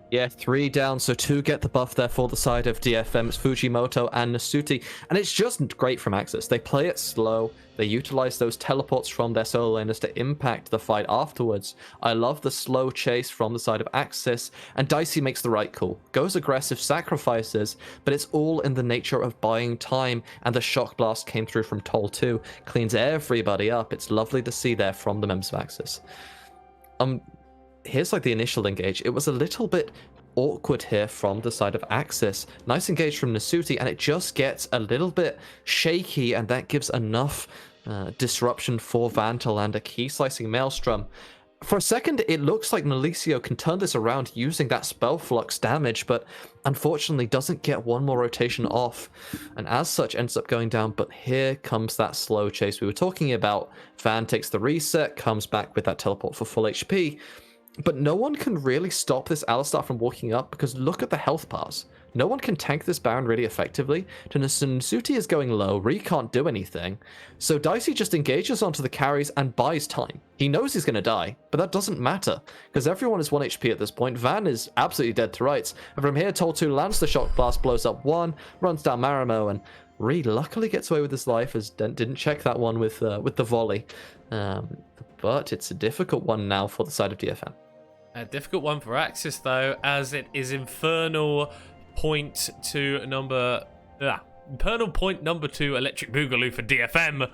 Yeah, 3 down, so 2 get the buff there for the side of DFM. It's Fujimoto and Nasuti, and it's just great from Axiz. They play it slow, they utilize those teleports from their solo laners to impact the fight afterwards. I love the slow chase from the side of Axiz, and Dicey makes the right call. Goes aggressive, sacrifices, but it's all in the nature of buying time, and the shock blast came through from Toll 2. Cleans everybody up. It's lovely to see there from the members of Axiz. Here's like the initial engage. It was a little bit awkward here from the side of Axiz. Nice engage from Nasuti, and it just gets a little bit shaky, and that gives enough disruption for Van to land a key slicing Maelstrom. For a second, it looks like Malicio can turn this around using that spell flux damage, but unfortunately doesn't get one more rotation off, and as such ends up going down. But here comes that slow chase we were talking about. Van takes the reset, comes back with that teleport for full HP, but no one can really stop this Alistar from walking up, because look at the health bars. No one can tank this Baron really effectively. Nasuti is going low, Ree can't do anything, so Dicey just engages onto the carries and buys time. He knows he's going to die, but that doesn't matter, because everyone is 1 HP at this point. Van is absolutely dead to rights, and from here Toltu lands the shock blast, blows up 1, runs down Marimo, and Ree luckily gets away with his life, as Dent didn't check that one with the volley. But it's a difficult one now for the side of DFM. A difficult one for Axiz, though, as it is Infernal point to number Infernal Point number 2 Electric Boogaloo for DFM.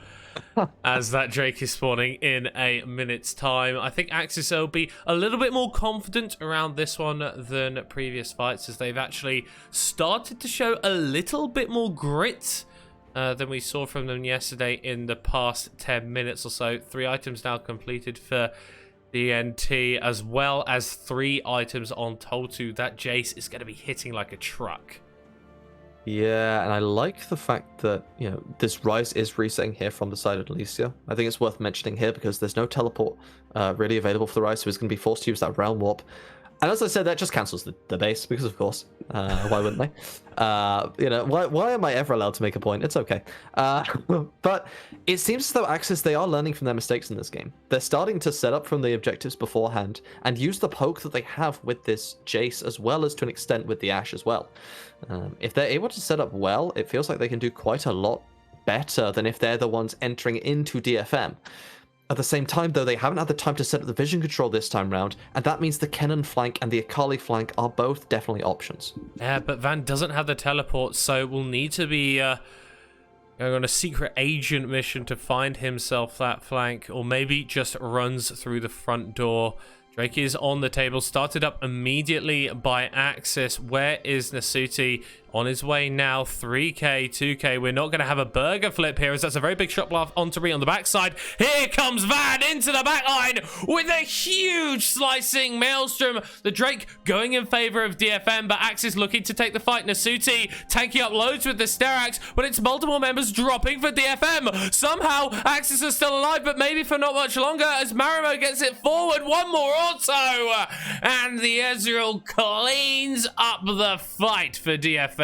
As that Drake is spawning in a minute's time. I think Axiz will be a little bit more confident around this one than previous fights, as they've actually started to show a little bit more grit than we saw from them yesterday in the past 10 minutes or so. 3 items now completed for DNT, as well as 3 items on Toltu. That Jace is going to be hitting like a truck. Yeah, and I like the fact that, this Rise is resetting here from the side of Alicia. I think it's worth mentioning here because there's no teleport really available for the Rise, so he's going to be forced to use that Realm Warp. And as I said, that just cancels the base, because of course, why wouldn't they? Why am I ever allowed to make a point? It's okay. But it seems as though Axiz, they are learning from their mistakes in this game. They're starting to set up from the objectives beforehand and use the poke that they have with this Jace, as well as to an extent with the Ashe as well. If they're able to set up well, it feels like they can do quite a lot better than if they're the ones entering into DFM. At the same time, though, they haven't had the time to set up the vision control this time round, and that means the Kennen flank and the Akali flank are both definitely options. Yeah, but Van doesn't have the teleport, so we'll need to be going on a secret agent mission to find himself that flank, or maybe just runs through the front door. Drake is on the table, started up immediately by Axiz. Where is Nasuti? On his way now, 3k, 2k. We're not going to have a burger flip here, as that's a very big shot blast onto Ree on the backside. Here comes Van into the back line with a huge slicing maelstrom. The Drake going in favor of DFM, but Axiz looking to take the fight. Nasuti tanking up loads with the Sterax, but it's multiple members dropping for DFM. Somehow, Axiz is still alive, but maybe for not much longer, as Marimo gets it forward. One more auto, and the Ezreal cleans up the fight for DFM.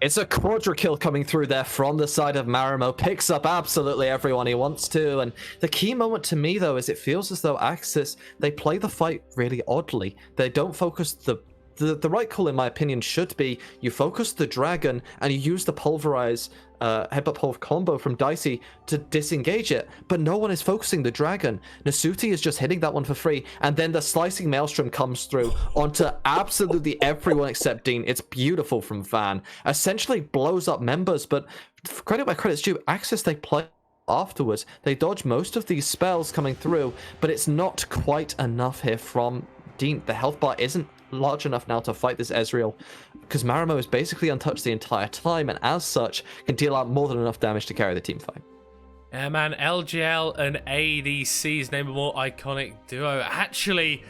It's a quadra kill coming through there from the side of Marimo. Picks up absolutely everyone he wants to. And the key moment to me, though, is it feels as though Axiz, they play the fight really oddly. They don't focus the right call, in my opinion, should be you focus the dragon and you use the pulverize headbutt pulver combo from Dicey to disengage it, but no one is focusing the dragon. Nasuti is just hitting that one for free, and then the slicing maelstrom comes through onto absolutely everyone except Dean. It's beautiful from Van. Essentially blows up members, but credit where credit's due, Axiz, they play afterwards. They dodge most of these spells coming through, but it's not quite enough here from Dean. The health bar isn't large enough now to fight this Ezreal, because Marimo is basically untouched the entire time, and as such can deal out more than enough damage to carry the team fight. Yeah, man, LJL and ADC's name a more iconic duo. Actually,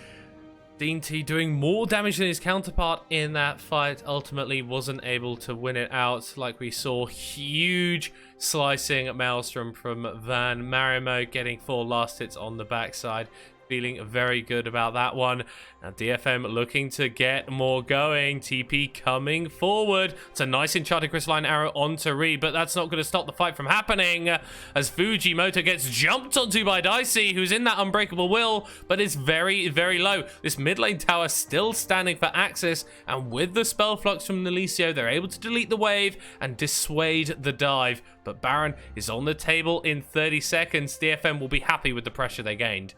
Dean T doing more damage than his counterpart in that fight, ultimately wasn't able to win it out. Like we saw, huge slicing maelstrom from Van. Marimo getting 4 last hits on the backside. Feeling very good about that one. Now DFM looking to get more going. TP coming forward. It's a nice enchanted crystalline arrow onto Ree, but that's not going to stop the fight from happening, as Fujimoto gets jumped onto by Dicey, who's in that unbreakable will, but is very, very low. This mid lane tower still standing for Axiz, and with the spell flux from Nalicio, they're able to delete the wave and dissuade the dive. But Baron is on the table in 30 seconds. DFM will be happy with the pressure they gained.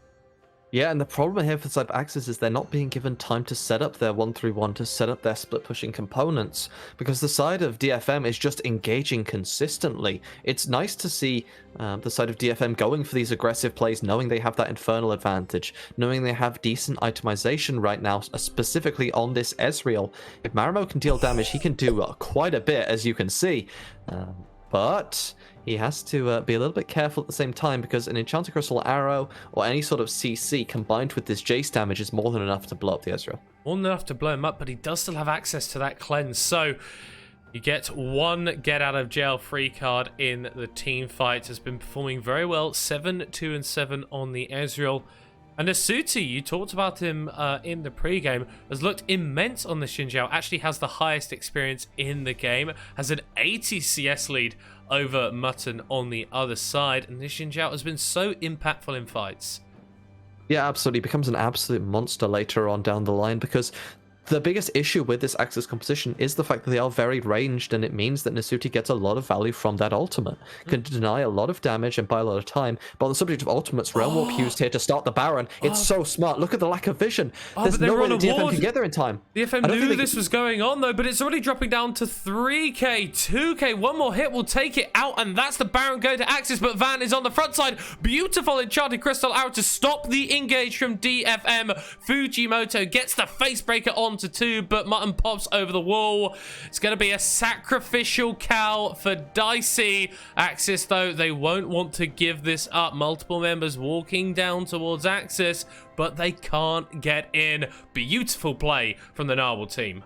Yeah, and the problem here for the side of Axiz is they're not being given time to set up their 1-3-1, to set up their split pushing components, because the side of DFM is just engaging consistently. It's nice to see the side of DFM going for these aggressive plays, knowing they have that infernal advantage, knowing they have decent itemization right now, specifically on this Ezreal. If Marimo can deal damage, he can do quite a bit, as you can see. But he has to be a little bit careful at the same time, because an Enchanted Crystal Arrow or any sort of CC combined with this Jace damage is more than enough to blow up the Ezreal. More than enough to blow him up, but he does still have access to that cleanse. So you get one get out of jail free card in the team fight. Has been performing very well. 7-2-7 on the Ezreal. And Nasuti, you talked about him in the pregame, has looked immense on the Xin Zhao. Actually has the highest experience in the game. Has an 80 CS lead over Mutton on the other side. And this Xin Zhao has been so impactful in fights. Yeah, absolutely. Becomes an absolute monster later on down the line, because the biggest issue with this Axiz composition is the fact that they are very ranged, and it means that Nasuti gets a lot of value from that ultimate. Can deny a lot of damage and buy a lot of time. But on the subject of ultimates, Realm Warp used here to start the Baron. It's so smart. Look at the lack of vision. There's no way that DFM can get there in time. DFM knew this was going on, though, but it's already dropping down to 3k, 2k. One more hit will take it out, and that's the Baron going to Axiz, but Van is on the front side. Beautiful Enchanted Crystal Arrow to stop the engage from DFM. Fujimoto gets the face breaker onto 2, but Mutton pops over the wall. It's going to be a sacrificial cow for Dicey. Axiz, though, they won't want to give this up. Multiple members walking down towards Axiz, but they can't get in. Beautiful play from the Narwhal team.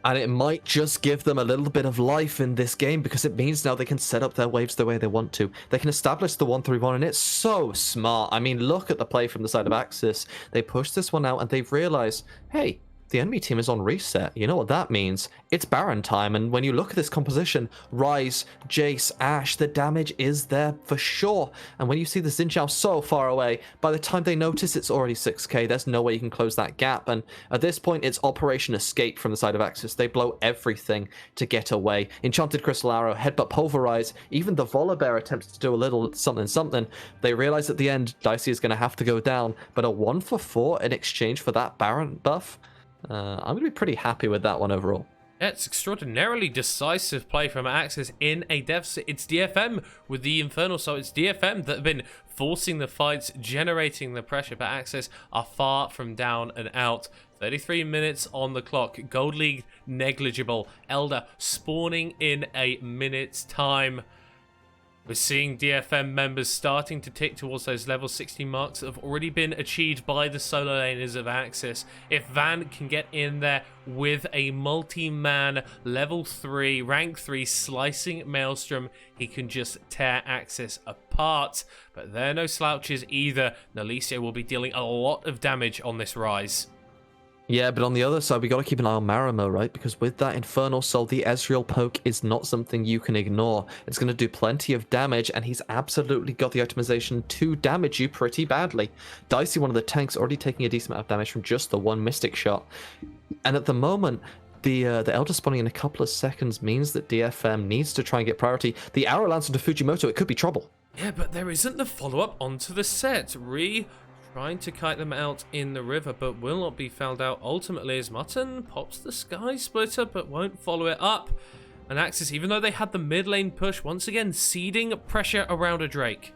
And it might just give them a little bit of life in this game, because it means now they can set up their waves the way they want to. They can establish the 1-3-1, and it's so smart. I mean, look at the play from the side of Axiz. They push this one out, and they've realized, hey, the enemy team is on reset. You know what that means? It's Baron time, and when you look at this composition, Ryze, Jace, Ashe, the damage is there for sure. And when you see the Xin Zhao so far away, by the time they notice it's already 6k, there's no way you can close that gap. And at this point, it's Operation Escape from the side of Axiz. They blow everything to get away. Enchanted Crystal Arrow, Headbutt Pulverize, even the Volibear attempts to do a little something. They realize at the end, Dicey is going to have to go down, but a 1-for-4 in exchange for that Baron buff, I'm going to be pretty happy with that one overall. Yeah, it's extraordinarily decisive play from Axiz in a deficit. It's DFM with the Infernal Soul. It's DFM that have been forcing the fights, generating the pressure, but Axiz are far from down and out. 33 minutes on the clock. Gold League negligible. Elder spawning in a minute's time. We're seeing DFM members starting to tick towards those level 60 marks that have already been achieved by the solo laners of Axiz. If Van can get in there with a multi-man level 3, rank 3 slicing Maelstrom, he can just tear Axiz apart. But they're no slouches either. Nalicia will be dealing a lot of damage on this Ryze. Yeah, but on the other side, we got to keep an eye on Marimo, right? Because with that Infernal Soul, the Ezreal poke is not something you can ignore. It's going to do plenty of damage, and he's absolutely got the optimization to damage you pretty badly. Dicey, one of the tanks, already taking a decent amount of damage from just the one Mystic shot. And at the moment, the Elder spawning in a couple of seconds means that DFM needs to try and get priority. The arrow lands onto Fujimoto, it could be trouble. Yeah, but there isn't the follow-up onto the set. Trying to kite them out in the river, but will not be fouled out ultimately as Mutton pops the Sky Splitter, but won't follow it up. And Axiz, even though they had the mid lane push, once again seeding pressure around a Drake.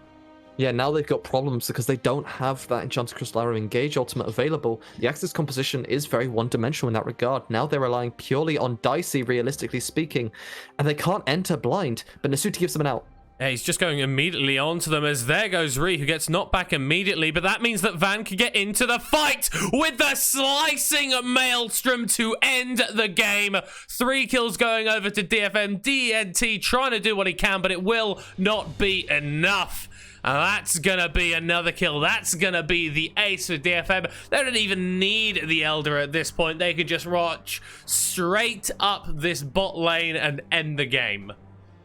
Yeah, now they've got problems because they don't have that Enchanted Crystal Arrow Engage ultimate available. The Axiz composition is very one-dimensional in that regard. Now they're relying purely on Dicey, realistically speaking, and they can't enter blind, but Nasuti gives them an out. Yeah, he's just going immediately onto them as there goes Ree, who gets knocked back immediately, but that means that Van can get into the fight with the slicing Maelstrom to end the game. 3 kills going over to DFM. DNT trying to do what he can, but it will not be enough. And that's going to be another kill. That's going to be the ace for DFM. They don't even need the Elder at this point. They could just watch straight up this bot lane and end the game.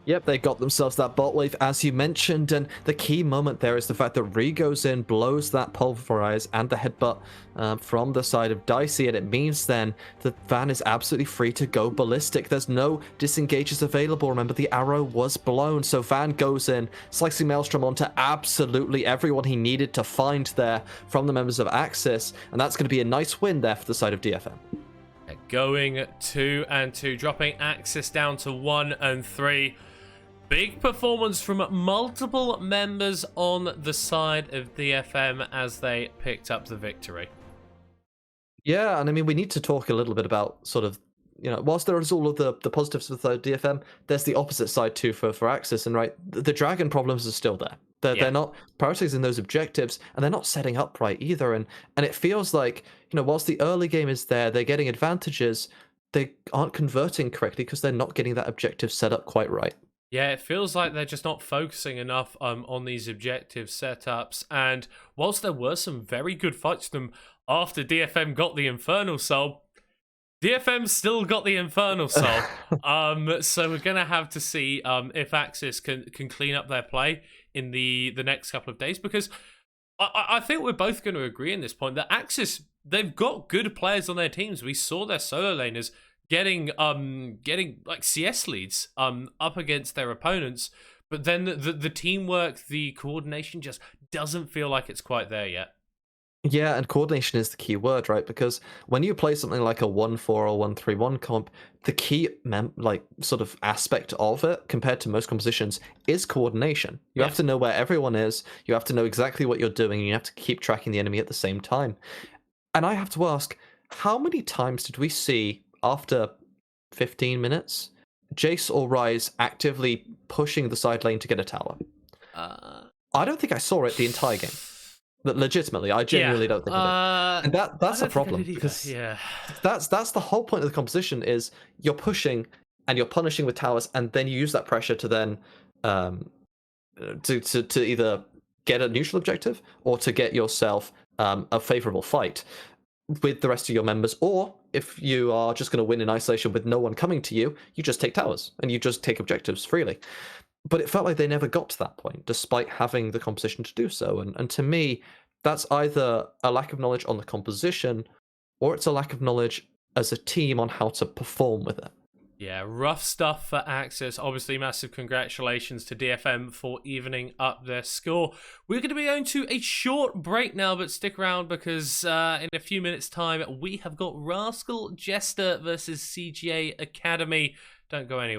Yep, they got themselves that bot wave, as you mentioned, and the key moment there is the fact that Ree goes in, blows that Pulverize and the headbutt from the side of Dicey, and it means then that Van is absolutely free to go ballistic. There's no disengages available. Remember, the arrow was blown, so Van goes in, slicing Maelstrom onto absolutely everyone he needed to find there from the members of Axiz, and that's going to be a nice win there for the side of DFM. Going 2-2, dropping Axiz down to 1-3. Big performance from multiple members on the side of DFM as they picked up the victory. Yeah, and I mean, we need to talk a little bit about sort of, you know, whilst there is all of the positives with DFM, there's the opposite side too for Axiz, and right, the Dragon problems are still there. They're not prioritizing those objectives, and they're not setting up right either, and it feels like, you know, whilst the early game is there, they're getting advantages, they aren't converting correctly because they're not getting that objective set up quite right. Yeah, it feels like they're just not focusing enough on these objective setups. And whilst there were some very good fights for them after DFM got the Infernal Soul, DFM still got the Infernal Soul. So we're going to have to see if Axiz can clean up their play in the next couple of days. Because I think we're both going to agree in this point that Axiz they've got good players on their teams. We saw their solo laners getting like CS leads up against their opponents, but then the teamwork, the coordination just doesn't feel like it's quite there yet. Yeah, and coordination is the key word, right? Because when you play something like a 1-4 or 1-3-1 comp, the key sort of aspect of it compared to most compositions is coordination. You have to know where everyone is, you have to know exactly what you're doing, and you have to keep tracking the enemy at the same time. And I have to ask, how many times did we see after 15 minutes Jace or Ryze actively pushing the side lane to get a tower? I don't think I saw it the entire game. But legitimately, I genuinely don't think I did. And that's a problem, because that's the whole point of the composition is you're pushing and you're punishing with towers, and then you use that pressure to then to either get a neutral objective or to get yourself a favorable fight with the rest of your members, or if you are just going to win in isolation with no one coming to you, you just take towers and you just take objectives freely. But it felt like they never got to that point, despite having the composition to do so. And to me, that's either a lack of knowledge on the composition, or it's a lack of knowledge as a team on how to perform with it. Yeah, rough stuff for Axiz. Obviously, massive congratulations to DFM for evening up their score. We're going to be going to a short break now, but stick around because in a few minutes' time, we have got Rascal Jester versus CGA Academy. Don't go anywhere.